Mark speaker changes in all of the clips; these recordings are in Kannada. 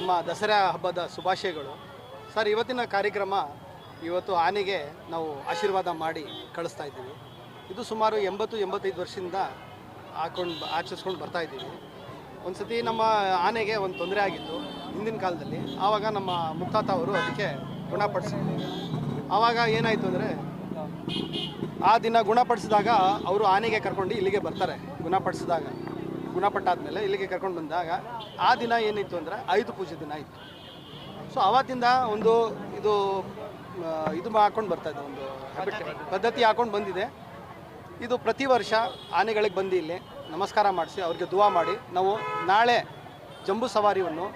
Speaker 1: ನಮ್ಮ ದಸರಾ ಹಬ್ಬದ ಶುಭಾಶಯಗಳು ಸರ್. ಇವತ್ತಿನ ಕಾರ್ಯಕ್ರಮ ಇವತ್ತು ಆನೆಗೆ ನಾವು ಆಶೀರ್ವಾದ ಮಾಡಿ ಕಳಿಸ್ತಾ ಇದ್ದೀವಿ. ಇದು ಸುಮಾರು 80-85 ವರ್ಷದಿಂದ ಆಚರಿಸ್ಕೊಂಡು ಬರ್ತಾ ಇದ್ದೀವಿ. ಒಂದು ಸತಿ ನಮ್ಮ ಆನೆಗೆ ಒಂದು ತೊಂದರೆ ಆಗಿತ್ತು ಹಿಂದಿನ ಕಾಲದಲ್ಲಿ. ಆವಾಗ ನಮ್ಮ ಮುತ್ತಾತ ಅವರು ಅದಕ್ಕೆ ಗುಣಪಡಿಸಿದ್ರು. ಆವಾಗ ಏನಾಯಿತು ಅಂದರೆ, ಆ ದಿನ ಗುಣಪಡಿಸಿದಾಗ ಅವರು ಆನೆಗೆ ಕರ್ಕೊಂಡು ಇಲ್ಲಿಗೆ ಬರ್ತಾರೆ. ಗುಣಪಟ್ಟಾದ್ಮೇಲೆ ಇಲ್ಲಿಗೆ ಕರ್ಕೊಂಡು ಬಂದಾಗ ಆ ದಿನ ಏನಿತ್ತು ಅಂದರೆ ಆಯುಧ ಪೂಜೆ ದಿನ ಇತ್ತು. ಸೊ ಆವತ್ತಿಂದ ಒಂದು ಇದು ಹಾಕ್ಕೊಂಡು ಬರ್ತಾಯಿದ್ದೆ, ಒಂದು ಪದ್ಧತಿ ಹಾಕ್ಕೊಂಡು ಬಂದಿದೆ. ಇದು ಪ್ರತಿ ವರ್ಷ ಆನೆಗಳಿಗೆ ಬಂದು ಇಲ್ಲಿ ನಮಸ್ಕಾರ ಮಾಡಿಸಿ ಅವ್ರಿಗೆ ದುವಾ ಮಾಡಿ ನಾವು ನಾಳೆ ಜಂಬೂ ಸವಾರಿಯನ್ನು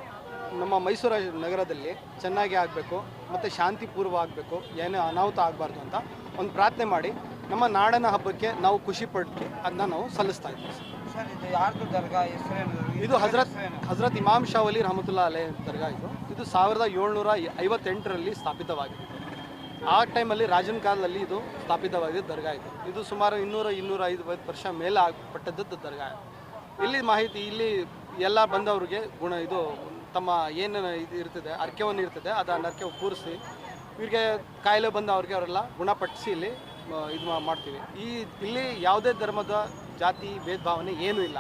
Speaker 1: ನಮ್ಮ ಮೈಸೂರು ನಗರದಲ್ಲಿ ಚೆನ್ನಾಗಿ ಆಗಬೇಕು ಮತ್ತು ಶಾಂತಿಪೂರ್ವ ಆಗಬೇಕು, ಏನೇ ಅನಾಹುತ ಆಗಬಾರ್ದು ಅಂತ ಒಂದು ಪ್ರಾರ್ಥನೆ ಮಾಡಿ ನಮ್ಮ ನಾಡನ ಹಬ್ಬಕ್ಕೆ ನಾವು ಖುಷಿಪಟ್ಟು ಅದನ್ನ ನಾವು ಸಲ್ಲಿಸ್ತಾ ಇದ್ದೀವಿ
Speaker 2: ಸರ್. ಇದು ಯಾರ್ದು ದರ್ಗಾ ಹೆಸರೇನು?
Speaker 1: ಇದು ಹಜರತ್ ಇಮಾಮ್ ಶಾ ವಲಿ ರಹಮತುಲ್ಲಾ ಅಲೈ ದರ್ಗಾ. ಇದು 1758ರಲ್ಲಿ ಸ್ಥಾಪಿತವಾಗಿದೆ. ಆ ಟೈಮಲ್ಲಿ ರಾಜನ ಕಾಲದಲ್ಲಿ ಇದು ಸ್ಥಾಪಿತವಾಗಿದ್ದ ದರ್ಗಾ ಇದು ಸುಮಾರು 200-250 ವರ್ಷ ಮೇಲೆ ಆಗಪಟ್ಟದ್ದು ದರ್ಗಾ. ಇಲ್ಲಿ ಮಾಹಿತಿ, ಇಲ್ಲಿ ಎಲ್ಲ ಬಂದವ್ರಿಗೆ ತಮ್ಮ ಏನು ಇದು ಇರ್ತದೆ, ಅರ್ಕೆವನ್ನು ಇರ್ತದೆ, ಅದನ್ನು ಅರ್ಕೆ ಪೂರಿಸಿ ಇವರಿಗೆ ಕಾಯಿಲೆ ಬಂದವ್ರಿಗೆ ಅವರೆಲ್ಲ ಗುಣಪಡಿಸಿ ಇಲ್ಲಿ ಇದು ಮಾಡ್ತೀವಿ. ಇಲ್ಲಿ ಯಾವುದೇ ಧರ್ಮದ ಜಾತಿ ಭೇದ ಭಾವನೆ ಏನೂ ಇಲ್ಲ.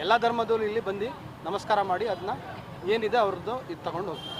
Speaker 1: ಎಲ್ಲ ಧರ್ಮದವರು ಇಲ್ಲಿ ಬಂದು ನಮಸ್ಕಾರ ಮಾಡಿ ಅದನ್ನ ಏನಿದೆ ಅವ್ರದ್ದು ಇದು ತಗೊಂಡು ಹೋಗ್ತಾರೆ.